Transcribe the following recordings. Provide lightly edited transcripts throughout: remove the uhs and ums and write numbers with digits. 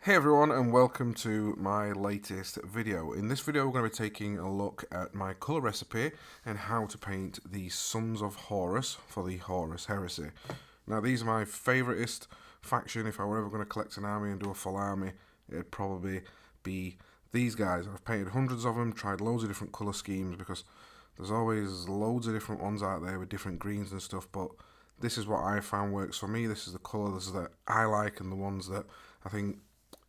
Hey everyone, and welcome to my latest video. In this video we're going to be taking a look at my colour recipe and how to paint the Sons of Horus for the Horus Heresy. Now these are my favouriteest faction. If I were ever going to collect an army and do a full army, it'd probably be these guys. I've painted hundreds of them, tried loads of different colour schemes because there's always loads of different ones out there with different greens and stuff, but this is what I found works for me. This is the colours that I like and the ones that I think,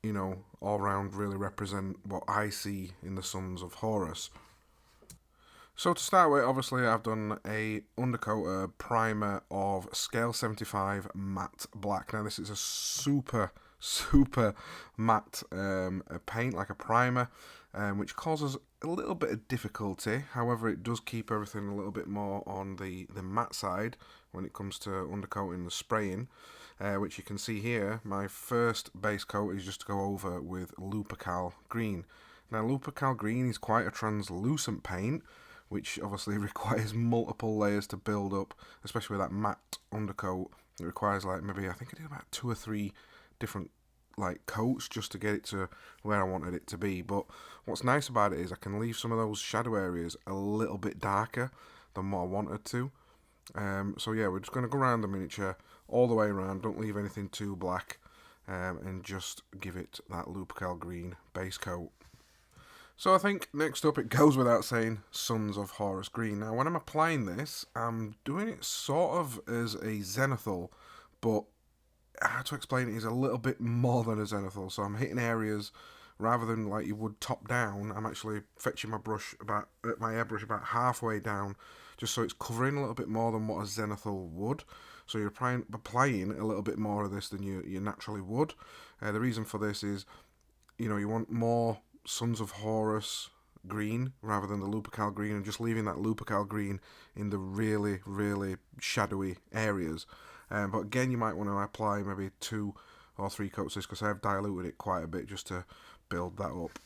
you know, all round really represent what I see in the Sons of Horus. So to start with, obviously I've done a undercoat primer of scale 75 matte black. Now this is a super matte paint, like a primer, which causes a little bit of difficulty. However, it does keep everything a little bit more on the matte side when it comes to undercoating the spraying. Which you can see here, my first base coat is just to go over with Lupercal Green. Now Lupercal Green is quite a translucent paint, which obviously requires multiple layers to build up, especially with that matte undercoat. It requires like maybe, I think I did about 2 or 3 different like coats just to get it to where I wanted it to be. But what's nice about it is I can leave some of those shadow areas a little bit darker than what I wanted to. So yeah, we're just going to go around the miniature all the way around, don't leave anything too black, and just give it that Lupercal Green base coat. So I think next up, it goes without saying, Sons of Horus Green. Now when I'm applying this, I'm doing it sort of as a zenithal, but how to explain it is a little bit more than a zenithal. So I'm hitting areas rather than like you would top down. I'm actually fetching my airbrush about halfway down, just so it's covering a little bit more than what a zenithal would. So you're applying a little bit more of this than you naturally would. The reason for this is, you know, you want more Sons of Horus green rather than the Lupercal Green, and just leaving that Lupercal Green in the really shadowy areas. But again, you might want to apply maybe 2 or 3 coats of this because I've diluted it quite a bit just to build that up.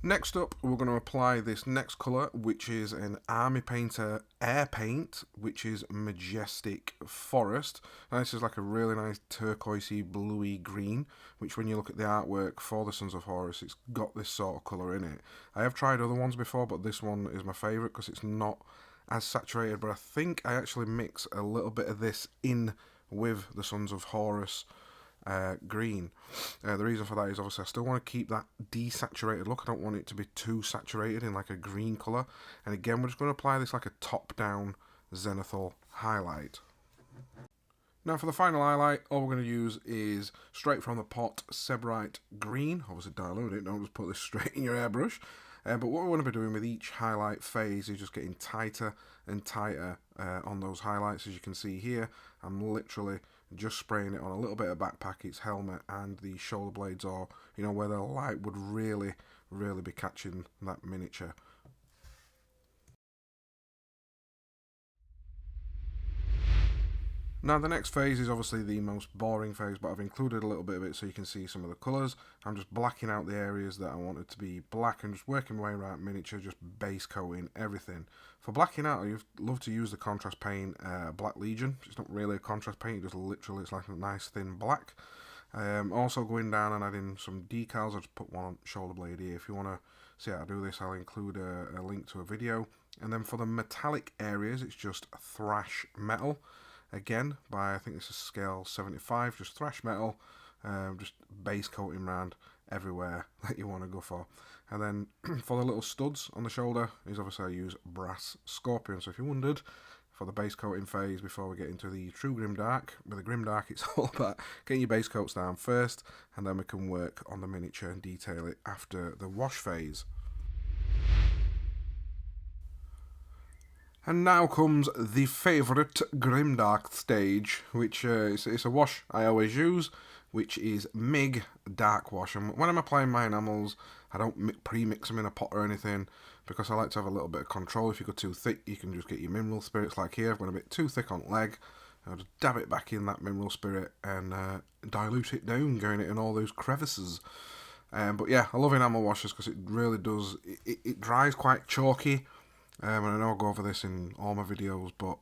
Next up, we're going to apply this next colour, which is an Army Painter Air Paint, which is Majestic Forest. Now this is like a really nice turquoisey, bluey green, which when you look at the artwork for the Sons of Horus, it's got this sort of colour in it. I have tried other ones before, but this one is my favourite because it's not as saturated, but I think I actually mix a little bit of this in with the Sons of Horus green. The reason for that is obviously I still want to keep that desaturated look. I don't want it to be too saturated in like a green colour. And again, we're just going to apply this like a top-down zenithal highlight. Now for the final highlight, all we're going to use is straight from the pot Sebrite Green. Obviously dilute it, don't just put this straight in your airbrush. But what we want to be doing with each highlight phase is just getting tighter and tighter on those highlights. As you can see here, I'm literally just spraying it on a little bit of backpack, its helmet and the shoulder blades, or you know, where the light would really be catching that miniature. Now the next phase is obviously the most boring phase, but I've included a little bit of it so you can see some of the colours. I'm just blacking out the areas that I want it to be black and just working my way around miniature, just base coating everything. For blacking out, I love to use the contrast paint Black Legion. It's not really a contrast paint, just literally it's like a nice thin black. Also going down and adding some decals. I'll just put one on shoulder blade here. If you want to see how I do this, I'll include a link to a video. And then for the metallic areas, it's just thrash metal. Again, by I think this is scale 75, just thrash metal, just base coating around everywhere that you want to go for. And then for the little studs on the shoulder is obviously I use brass scorpion. So if you wondered, for the base coating phase before we get into the true Grimdark, with the Grimdark it's all about getting your base coats down first, and then we can work on the miniature and detail it after the wash phase. And now comes the favourite Grimdark stage, which it's a wash I always use, which is MIG Dark Wash. And when I'm applying my enamels, I don't pre-mix them in a pot or anything, because I like to have a little bit of control. If you go too thick, you can just get your mineral spirits like here. I've gone a bit too thick on leg. I'll just dab it back in that mineral spirit and dilute it down, going it in all those crevices. But yeah, I love enamel washes because it really does, it dries quite chalky. And I know I'll go over this in all my videos, but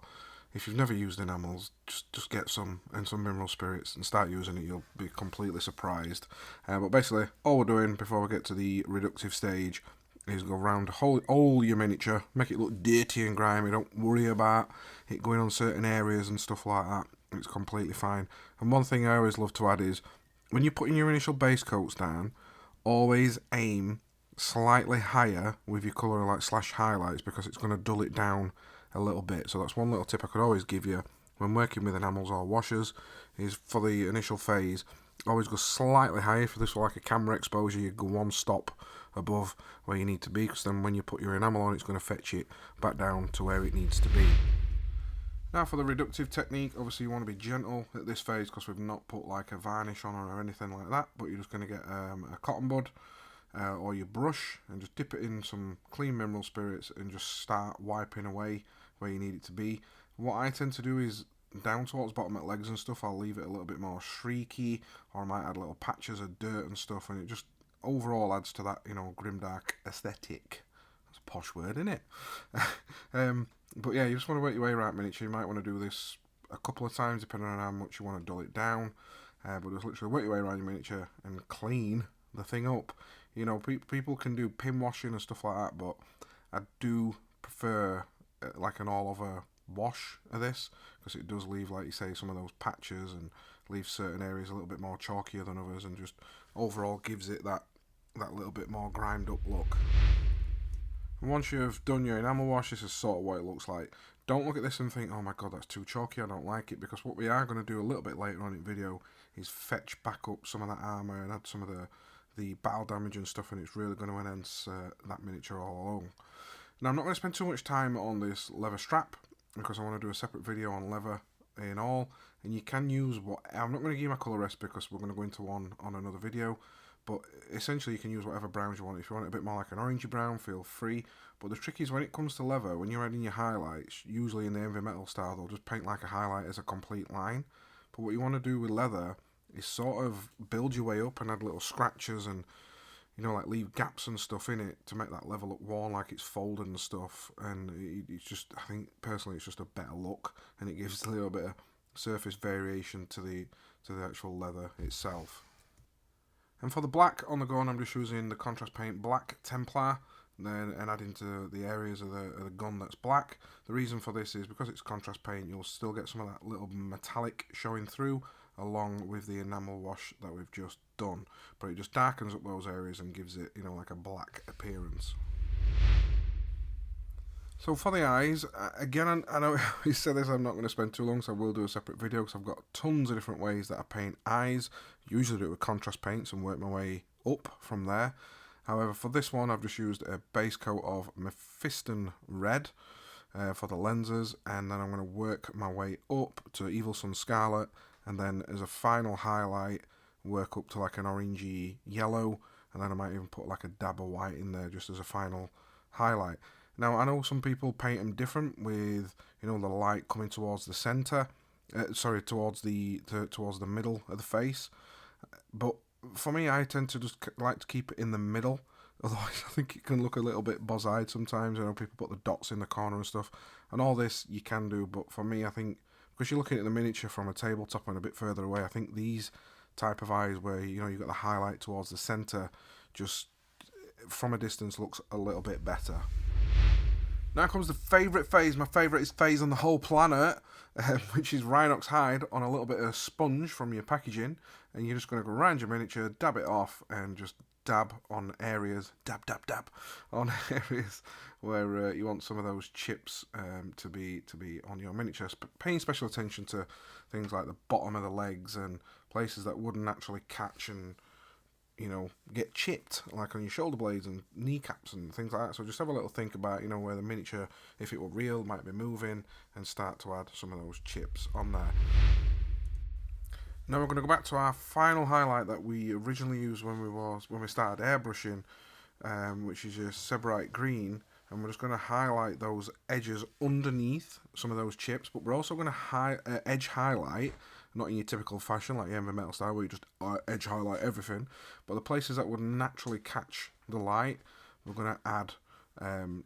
if you've never used enamels, just get some and some mineral spirits and start using it. You'll be completely surprised. But basically, all we're doing before we get to the reductive stage is go around all your miniature, make it look dirty and grimy. Don't worry about it going on certain areas and stuff like that. It's completely fine. And one thing I always love to add is, when you're putting your initial base coats down, always aim slightly higher with your colour like slash highlights, because it's going to dull it down a little bit. So that's one little tip I could always give you when working with enamels or washers, is for the initial phase, always go slightly higher. For this, like a camera exposure, you go one stop above where you need to be, because then when you put your enamel on, it's going to fetch it back down to where it needs to be. Now for the reductive technique, obviously you want to be gentle at this phase, because we've not put like a varnish on or anything like that, but you're just going to get a cotton bud or your brush and just dip it in some clean mineral spirits and just start wiping away where you need it to be. What I tend to do is down towards bottom at legs and stuff, I'll leave it a little bit more streaky, or I might add little patches of dirt and stuff, and it just overall adds to that, grimdark aesthetic. That's a posh word, isn't it? But yeah, you just want to work your way around miniature. You might want to do this a couple of times depending on how much you want to dull it down, but just literally work your way around your miniature and clean the thing up. People can do pin washing and stuff like that, but I do prefer like an all-over wash of this, because it does leave, like you say, some of those patches and leave certain areas a little bit more chalkier than others, and just overall gives it that little bit more grimed up look. And once you've done your enamel wash, this is sort of what it looks like. Don't look at this and think, oh my god, that's too chalky, I don't like it, because what we are going to do a little bit later on in the video is fetch back up some of that armour and add some of the battle damage and stuff, and it's really going to enhance that miniature all along. Now, I'm not going to spend too much time on this leather strap, because I want to do a separate video on leather in all, and you can use what... I'm not going to give you my colour recipe, because we're going to go into one on another video, but essentially you can use whatever browns you want. If you want it a bit more like an orangey brown, feel free. But the trick is, when it comes to leather, when you're adding your highlights, usually in the heavy metal style, they'll just paint like a highlight as a complete line. But what you want to do with leather is sort of build your way up and add little scratches and, like leave gaps and stuff in it to make that leather look worn, like it's folded and stuff. And it's just, I think personally, it's just a better look, and it gives a little bit of surface variation to the actual leather itself. And for the black on the gun, I'm just using the contrast paint Black Templar, and adding to the areas of the gun that's black. The reason for this is because it's contrast paint, you'll still get some of that little metallic showing through, along with the enamel wash that we've just done. But it just darkens up those areas and gives it, like a black appearance. So for the eyes, again, I know we said this, I'm not going to spend too long, so I will do a separate video, because I've got tons of different ways that I paint eyes. Usually do it with contrast paints and work my way up from there. However, for this one, I've just used a base coat of Mephiston Red for the lenses, and then I'm going to work my way up to Evil Sun Scarlet, and then as a final highlight, work up to like an orangey yellow, and then I might even put like a dab of white in there just as a final highlight. Now, I know some people paint them different, with the light coming towards the centre, towards the middle of the face. But for me, I tend to just like to keep it in the middle. Otherwise, I think it can look a little bit buzz-eyed sometimes. People put the dots in the corner and stuff, and all this you can do. But for me, I think because you're looking at the miniature from a tabletop and a bit further away, I think these type of eyes where you've got the highlight towards the centre, just from a distance looks a little bit better. Now comes the favourite phase, my favourite phase on the whole planet, which is Rhinox hide on a little bit of sponge from your packaging, and you're just going to go around your miniature, dab it off, and just dab on areas, dab on areas where you want some of those chips to be on your miniature. Paying special attention to things like the bottom of the legs and places that wouldn't naturally catch and get chipped, like on your shoulder blades and kneecaps and things like that. So just have a little think about, where the miniature, if it were real, might be moving, and start to add some of those chips on there. Now we're going to go back to our final highlight that we originally used when we started airbrushing, which is your Seborite Green, and we're just going to highlight those edges underneath some of those chips, but we're also going to edge highlight, not in your typical fashion like the heavy metal style where you just edge highlight everything, but the places that would naturally catch the light, we're going to add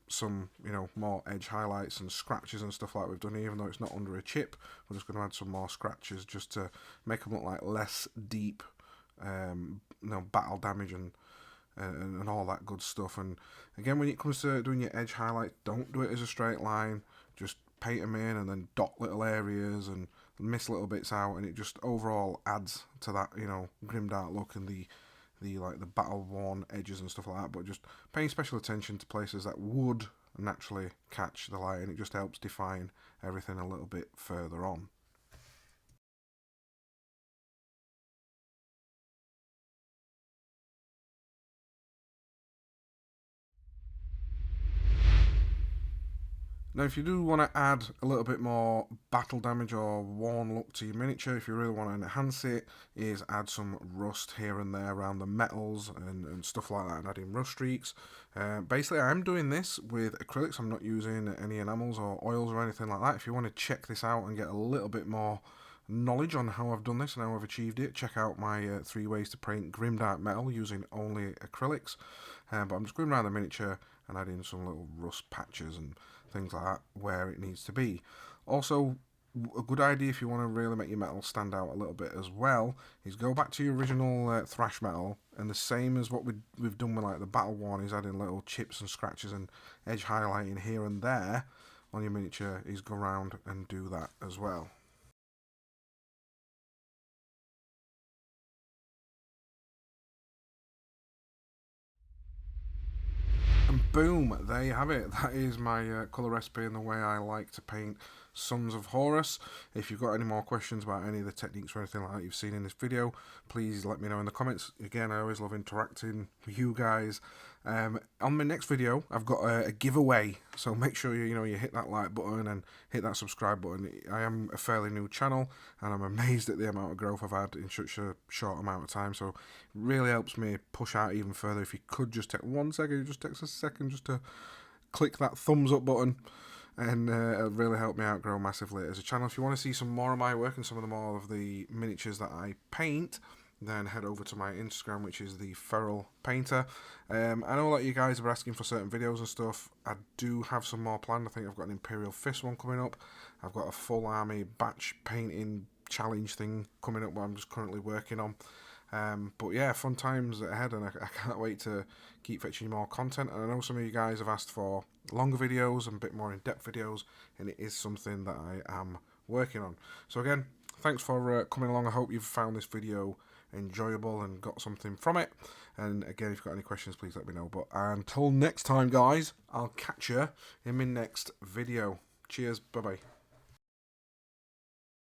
some, more edge highlights and scratches and stuff like we've done, even though it's not under a chip. We're just going to add some more scratches just to make them look like less deep, battle damage and all that good stuff. And again, when it comes to doing your edge highlights, don't do it as a straight line. Just paint them in and then dot little areas and miss little bits out, and it just overall adds to that, grimdark look and the battle worn edges and stuff like that. But just paying special attention to places that would naturally catch the light, and it just helps define everything a little bit further on. Now, if you do want to add a little bit more battle damage or worn look to your miniature, if you really want to enhance it, is add some rust here and there around the metals and stuff like that, and adding rust streaks. Basically, I'm doing this with acrylics. I'm not using any enamels or oils or anything like that. If you want to check this out and get a little bit more knowledge on how I've done this and how I've achieved it, check out my 3 ways to paint grimdark metal using only acrylics. But I'm just going around the miniature and adding some little rust patches and things like that where it needs to be. Also, a good idea if you want to really make your metal stand out a little bit as well is go back to your original thrash metal, and the same as what we've done with like the battle worn is adding little chips and scratches and edge highlighting here and there on your miniature, is go around and do that as well. And boom, there you have it. That is my colour recipe and the way I like to paint Sons of Horus. If you've got any more questions about any of the techniques or anything like that you've seen in this video, please let me know in the comments. Again, I always love interacting with you guys. On my next video, I've got a giveaway, so make sure you hit that like button and hit that subscribe button. I am a fairly new channel, and I'm amazed at the amount of growth I've had in such a short amount of time, so it really helps me push out even further. If you could just take 1 second, it just takes a second just to click that thumbs up button, and it'll really help me out grow massively as a channel. If you want to see some more of my work and some of the more of the miniatures that I paint, then head over to my Instagram, which is the Feral Painter. I know a lot of you guys are asking for certain videos and stuff. I do have some more planned. I think I've got an Imperial Fist one coming up. I've got a full army batch painting challenge thing coming up where I'm just currently working on. But yeah, fun times ahead, and I can't wait to keep fetching you more content. And I know some of you guys have asked for longer videos and a bit more in-depth videos, and it is something that I am working on. So again, thanks for coming along. I hope you've found this video enjoyable and got something from it. And again, if you've got any questions, please let me know. But until next time, guys, I'll catch you in my next video. Cheers, bye bye.